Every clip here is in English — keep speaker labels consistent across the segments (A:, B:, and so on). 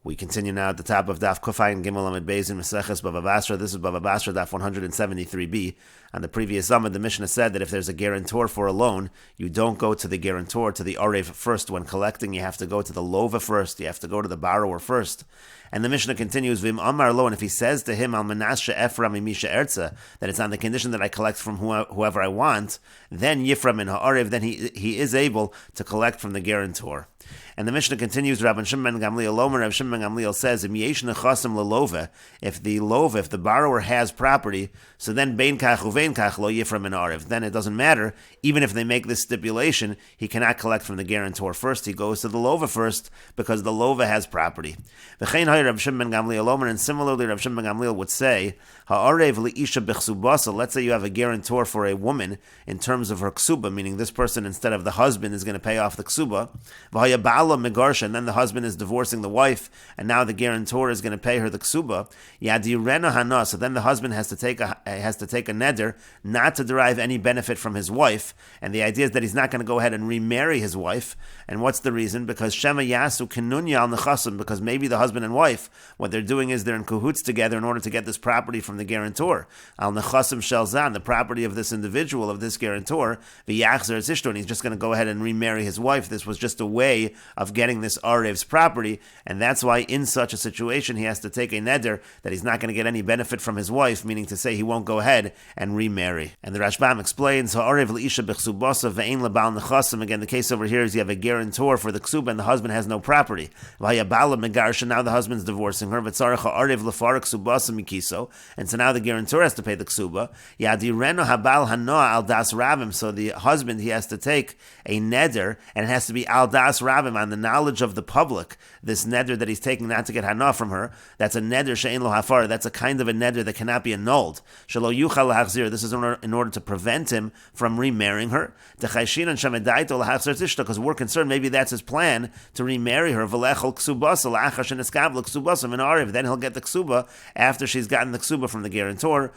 A: We continue now at the top of Daf Kufayin Gimel Amid Beis in Meseches Bava Basra. This is Bava Basra Daf 173b. On the previous Amid, the Mishnah said that if there's a guarantor for a loan, you don't go to the guarantor, to the Arev first. When collecting, you have to go to the Lova first. You have to go to the borrower first. And the Mishnah continues, Vim Amar Lo, and if he says to him, Al Menashe Ephra Mimisha Erza, that it's on the condition that I collect from whoever I want, then Yifra Min Ha'arev, then he is able to collect from the guarantor. And the Mishnah continues, Rabban Shimon ben Gamliel Lomer, Rabban Shimon ben Gamliel says, if the borrower has property, so then bein kach uvein kach lo yifra min arev. Then it doesn't matter, even if they make this stipulation, he cannot collect from the guarantor first. He goes to the lova first because the lova has property. V'chein hay Rabban Shimon ben Gamliel Lomer, and similarly, Rabban Shimon ben Gamliel would say, ha'arev li'isha b'chsubasa. Let's say you have a guarantor for a woman in terms of her ksuba, meaning this person instead of the husband is going to pay off the ksuba. And then the husband is divorcing the wife, and now the guarantor is going to pay her the ksuba. So then the husband has to take a neder not to derive any benefit from his wife, and the idea is that he's not going to go ahead and remarry his wife. And what's the reason? Because shema yasu kinunya al nechasim, because maybe the husband and wife, what they're doing is they're in cahoots together in order to get this property from the guarantor. Al nechasim shel zan, the property of this individual, of this guarantor, v'yachzer es ishto, and he's just going to go ahead and remarry his wife. This was just a way of getting this Arev's property, and that's why in such a situation he has to take a neder that he's not going to get any benefit from his wife, meaning to say he won't go ahead and remarry. And the Rashbam explains, Ha'arev li'isha b'chsubasa ve'ein lebal nechasim. Again, the case over here is you have a guarantor for the ksuba and the husband has no property. V'hayabala megarsha, now the husband's divorcing her, v'tzarech ha'arev lefarak ksubasa mikiso, and so now the guarantor has to pay the ksuba. Yadireno habal hanoa al das rabim, so the husband, he has to take a neder, and it has to be al das rabim, on the knowledge of the public, this neder that he's taking not to get hana from her, that's a neder she'ein lo hafar, that's a kind of a neder that cannot be annulled. Shelo yuchal lahachzir, this is in order to prevent him from remarrying her. Because we're concerned maybe that's his plan, to remarry her. Then he'll get the ksuba after she's gotten the ksuba from the guarantor.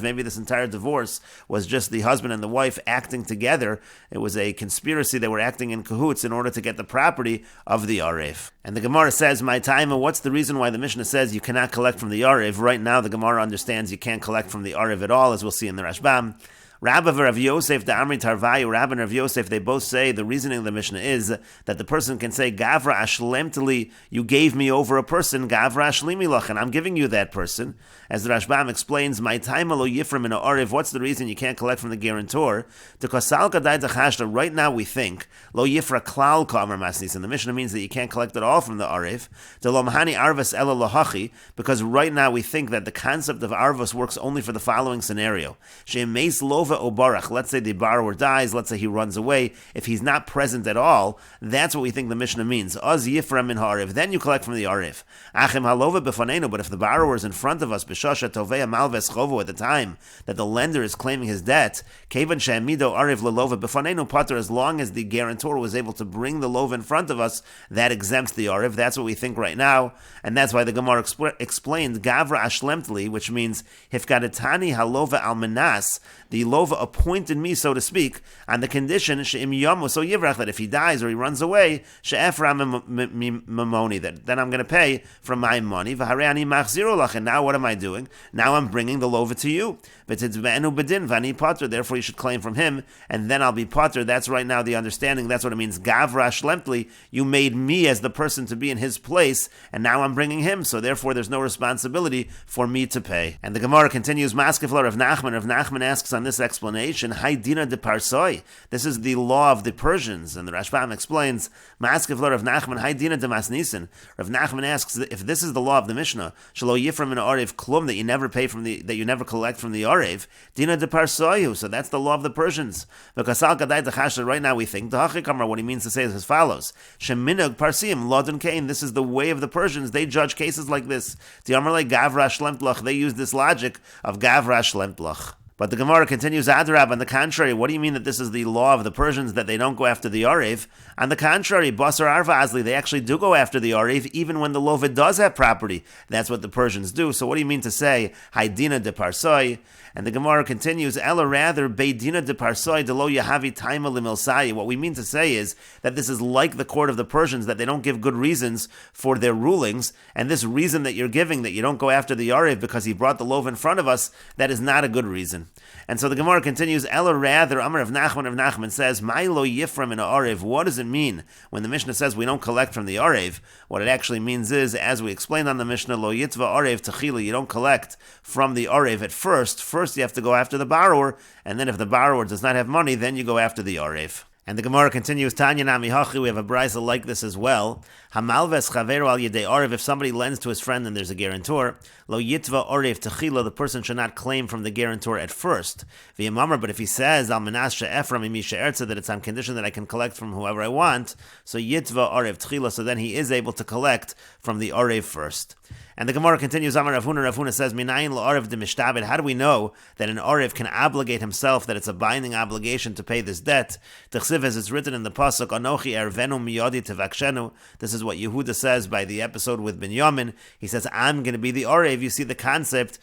A: Maybe this entire divorce was just the husband and the wife acting together. It was a conspiracy. They were acting in cahoots in order to get the property of the Arev. And the Gemara says, my time, what's the reason why the Mishnah says you cannot collect from the Arev? Right now, the Gemara understands you can't collect from the Arev at all, as we'll see in the Rashbam. Rabba Rav Yosef, the Amri Tarvayu, Rabba and Rav Yosef, they both say the reasoning of the Mishnah is that the person can say, Gavra ashlemteli, you gave me over a person, Gavra ashlimi lach, and I'm giving you that person. As the Rashbam explains, my time lo yifrim in a arev, what's the reason you can't collect from the guarantor? To kosal kadai dachashta, right now we think, lo yifra klal kamar masnis, and the Mishnah means that you can't collect it all from the arev. To lo mahani arvas ela lahachi, because right now we think that the concept of arvas works only for the following scenario. She'em meis lova o barach, let's say the borrower dies, let's say he runs away, if he's not present at all, that's what we think the Mishnah means. Az yifra min ha'arev, then you collect from the arev. Achim halova b'fanenu, but if the borrower is in front of us, b'shasha tovei malves chovo, at the time that the lender is claiming his debt, kevan she'amido arev lelova b'fanenu pater, as long as the guarantor was able to bring the lova in front of us, that exempts the arev. That's what we think right now, and that's why the Gemara explained gavra ashlemtli, which means hifgadetani halova almanas, the lova appointed me, so to speak, on the condition she'im yamu so yivrach, that if he dies or he runs away, she'efra mamoni, that then I'm going to pay from my money. V'harei machziru lach, and now what am I doing? Now I'm bringing the lova to you. V'titzbe'enu bedin v'ani pater, therefore you should claim from him, and then I'll be pater. That's right now the understanding. That's what it means. Gavra shlemtli, you made me as the person to be in his place, and now I'm bringing him, so therefore there's no responsibility for me to pay. And the Gemara continues, Maskefla Rav Nachman. Rav Nachman asks on this explanation, Hai dina de parsoi, this is the law of the Persians, and the Rashbam explains, Maskefla Rav Nachman, Hai dina de masnisen. Rav Nachman asks, if this is the law of the Mishnah, Shalo yifram in arev klum, that you never pay from that you never collect from the arev, dina de parsoyu, so that's the law of the Persians. V'kasal kadai dechasha, right now we think, Dahachikamar, what he means to say is as follows, Sheminag parsim, lodin kain, this is the way of the Persians, they judge cases like this. Tiamarle gavra shlemtlach, they use this logic of gavra shlemtlach. But the Gemara continues, Adrab, on the contrary, what do you mean that this is the law of the Persians, that they don't go after the Arev? On the contrary, Basar Arva Azli, they actually do go after the Arev, even when the Lova does have property. That's what the Persians do. So what do you mean to say, Haidina de Parsoi? And the Gemara continues, Ella rather, Beidina de Parsoi de lo Yahavi Taima limilsai. What we mean to say is that this is like the court of the Persians, that they don't give good reasons for their rulings, and this reason that you're giving, that you don't go after the Arev because he brought the Lov in front of us, that is not a good reason. And so the Gemara continues, Ella rather, Amar of Nachman says, Milo Yifram in a Arev. What does it mean when the Mishnah says we don't collect from the Arev? What it actually means is, as we explained on the Mishnah, Lo Yitva Arev Techila, you don't collect from the Arev at first. First you have to go after the borrower, and then if the borrower does not have money, then you go after the Arev. And the Gemara continues, Tanya Nami Hachi, we have a brisa like this as well. Hamalves Chaveru al Yedei Arev, if somebody lends to his friend and there's a guarantor, Lo Yitva Arev Techila, the person should not claim from the guarantor at first. V'yamamar, but if he says, Al Menashe Ephraim Imisha Erza, that it's on condition that I can collect from whoever I want, so Yitva Arev Techila, so then he is able to collect from the Arev first. And the Gemara continues, Amar Rav Huna says, Minayin la'arev de mishtabed. How do we know that an arev can obligate himself, that it's a binding obligation to pay this debt? T'chsiv, as it's written in the pasuk, Anochi ervenu miyadi tevakshenu. This is what Yehuda says by the episode with Binyamin. He says, I'm going to be the arev. You see the concept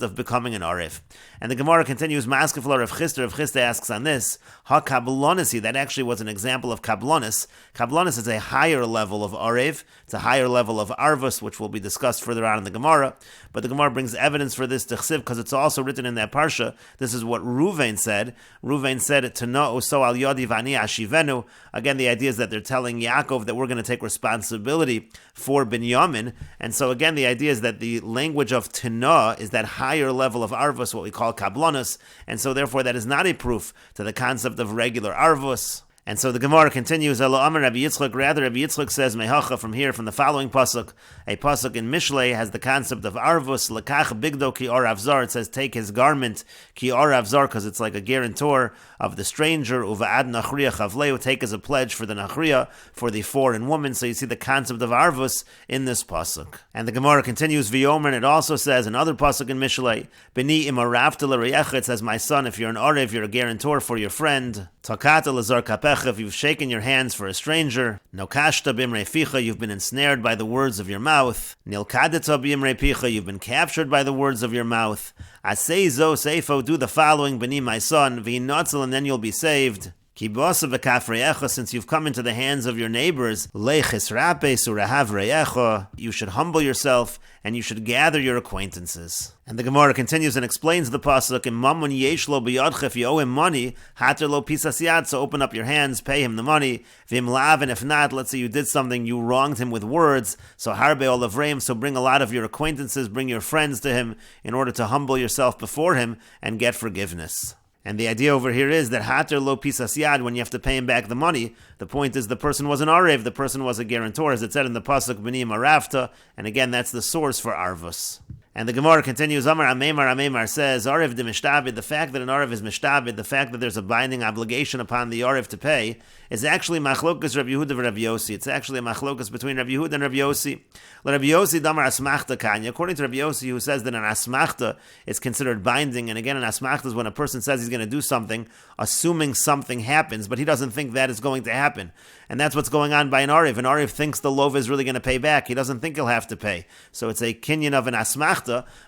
A: of becoming an arev. And the Gemara continues, Maskefla Rav Chisda asks on this, Ha-kablonis, that actually was an example of kablonis. Kablonis is a higher level of arev. It's a higher level of arvus, which will be discussed further on in the Gemara. But the Gemara brings evidence for this t'chsiv because it's also written in that parsha. This is what Ruvain said. Ruvain said, Tano so al yodi vani ashivenu. Again, the idea is that they're telling Yaakov that we're going to take responsibility for Binyamin. And so again, the idea is that the language of Tana is that higher level of arvus, what we call kablonis. And so therefore that is not a proof to the concept of regular arvus. And so the Gemara continues, rather Rabbi Yitzchak says, Mehacha, from here, from the following pasuk, a pasuk in Mishlei has the concept of arvus, lekach bigdo ki or avzar, it says, take his garment, ki or avzar, because it's like a guarantor of the stranger, uva'ad nachriya chavleu, take as a pledge for the nachriya, for the foreign woman. So you see the concept of arvus in this pasuk. And the Gemara continues, v'yomer, and it also says, another pasuk in Mishlei, b'ni imarafta l'reyecha, it says, my son, if you're an arev, you're a guarantor for your friend, takata l'zar kapech, if you've shaken your hands for a stranger, nokashta bimrei ficha, you've been ensnared by the words of your mouth, nilkadeta bimrei picha, you've been captured by the words of your mouth, asei zo seifo, do the following, b'ni my son, v'inotzel, and then you'll be saved. Kibosa v'kafreyecha, since you've come into the hands of your neighbors, leichis rape surahav reyecha, you should humble yourself and you should gather your acquaintances. And the Gemara continues and explains the pasuk, in mamun yesh lo b'yadcha, if you owe him money, hater lo pisas yad, so open up your hands, pay him the money. V'im lav, and if not, let's say you did something, you wronged him with words, so harbe olavreim, so bring a lot of your acquaintances, bring your friends to him, in order to humble yourself before him and get forgiveness. And the idea over here is that hater lo pisas yad, when you have to pay him back the money, the point is the person was an arev, the person was a guarantor, as it said in the pasuk b'ni marafta, and again that's the source for arvus. And the Gemara continues, Amar Amemar says, Arev de Mishtabid, the fact that an Arev is Mishtabid, the fact that there's a binding obligation upon the Arev to pay, is actually Machlokas Rav Yehuda and Rav Yossi. It's actually a Machlokas between Rav Yehuda and Rav Yossi. Rav Yossi Damar Asmachta Kanya. According to Rav Yossi, who says that an Asmachta is considered binding, and again an Asmachta is when a person says he's going to do something, assuming something happens, but he doesn't think that is going to happen. And that's what's going on by an Arev. An Arev thinks the Lov is really going to pay back. He doesn't think he'll have to pay. So it's a kinyan of an Asmachta,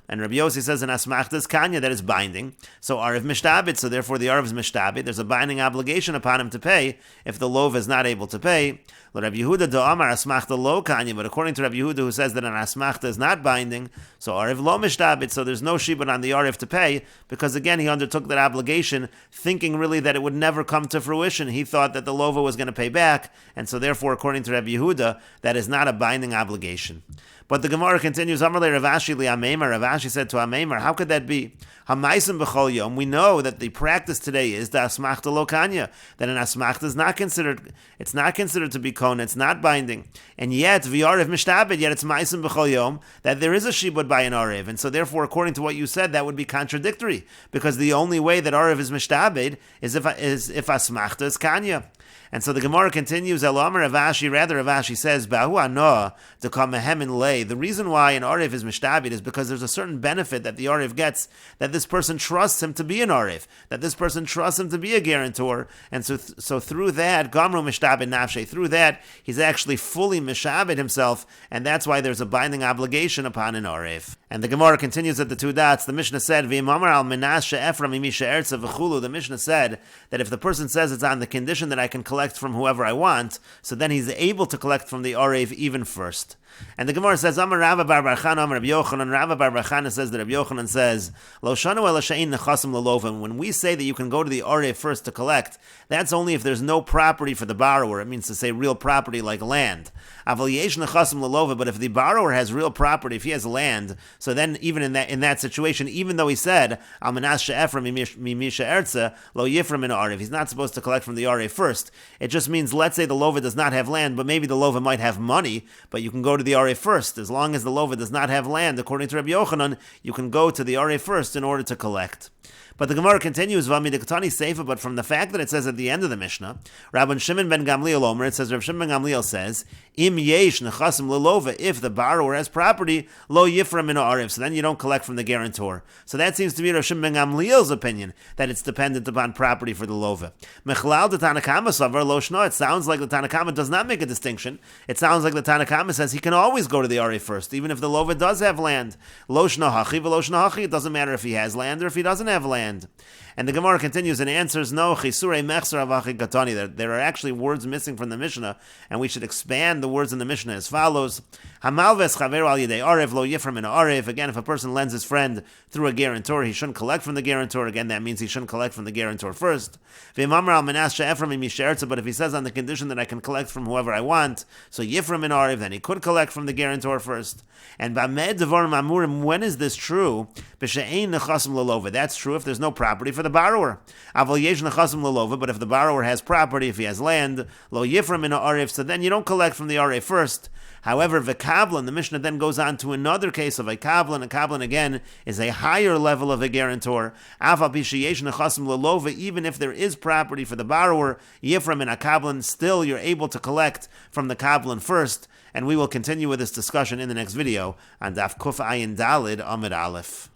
A: and Rabbi Yossi says an Asmachta is Kanya, that is binding. So Arev Mishtabit, so therefore the Arev is Mishtabit. There's a binding obligation upon him to pay if the Lov is not able to pay. Rabbi Yehuda do Amar Asmachta lo Kanya, but according to Rabbi Yehuda, who says that an Asmachta is not binding, so Arev lo Mishtabit, so there's no shibud on the Arev to pay, because again he undertook that obligation thinking really that it would never come to fruition. He thought that the Lova was going to pay back, and so therefore according to Rabbi Yehuda, that is not a binding obligation. But the Gemara continues, Amarle Ravashi li Ameimar, Ravashi said to Ameimar, how could that be? Hamaisim b'chol yom, we know that the practice today is the asmachta lo kanya, that an asmachta is not considered, it's not considered to be kona, it's not binding. And yet, v'yarev mishtabed, yet it's maisim b'chol yom, that there is a shibud by an arev. And so therefore, according to what you said, that would be contradictory, because the only way that arev is mishtabed is if asmachta is kanya. And so the Gemara continues, Elamar Ravashi, rather Ravashi says, Bahu anoah to come mehem in lay. lay. The reason why an Arif is mishtabit is because there's a certain benefit that the Arif gets, that this person trusts him to be an Arif, that this person trusts him to be a guarantor, and so through that, Gamru mishtabit nafshe, through that, he's actually fully mishabit himself, and that's why there's a binding obligation upon an Arif. And the Gemara continues at the two dots. The Mishnah said, V'imamar al minas she'efram imi she'ertza v'chulu. The Mishnah said that if the person says it's on the condition that I can collect from whoever I want, so then he's able to collect from the Arif even first. And the Gemara says, Amar Rava bar bar Chana, Amar Rabbi Yochanan. Rava bar bar Chana says that Rabbi Yochanan says, Lo shanu ela she'ein nechasim lelova. When we say that you can go to the Arif first to collect, that's only if there's no property for the borrower. It means to say real property like land. Aval yesh nechasim lelova. But if the borrower has real property, if he has land, so then even in that situation, even though he said Al minas she'efram mimi she'ertza lo yifram in Arif, he's not supposed to collect from the Arif first. It just means, let's say the lova does not have land, but maybe the lova might have money, but you can go to the Arif first. As long as the lova does not have land, according to Rabbi Yochanan, you can go to the Arif first in order to collect. But the Gemara continues, V'amidikatani seifa, but from the fact that it says at the end of the Mishnah, Rabban Shimon ben Gamliel Omer, it says, Rabban Shimon ben Gamliel says, Im yesh nechasim lelova, if the borrower has property, lo yifram in Arif, so then you don't collect from the guarantor. So that seems to be Rabban Shimon ben Gamliel's opinion, that it's dependent upon property for the lova. Mechlal the Tanakama savar lo shno, it sounds like the Tanakama does not make a distinction. It sounds like the Tanakama says he can always go to the Arif first, even if the lova does have land. Lo shno hachi v'lo shno hachi, it doesn't matter if he has land or if he doesn't have land. And the Gemara continues and answers, no, chisurei mechser avachi katani. There are actually words missing from the Mishnah, and we should expand the words in the Mishnah as follows. Hamalves chaveru al yedei arev lo yifram in arev. Again, if a person lends his friend through a guarantor, he shouldn't collect from the guarantor. Again, that means he shouldn't collect from the guarantor first. V'imamar al menas she'efram imi she'ertza. But if he says on the condition that I can collect from whoever I want, so yifram in arev, then he could collect from the guarantor first. And b'amed devarim amurim, when is this true? B'she'ein nechasim lelova. That's true if there's no property for the borrower. Aval yesh nechasim lelova. But if the borrower has property, if he has land, lo yifram in arev, so then you don't collect from the arev first. However, v'kavlan, the Mishnah then goes on to another case of a kavlan. A kavlan, again, is a higher level of a guarantor. Aval b'sheyesh nechasim lelova, even if there is property for the borrower, yifram in a kavlan, still you're able to collect from the kavlan first. And we will continue with this discussion in the next video on Daf Kuf Ayin Dalid Amid Aleph.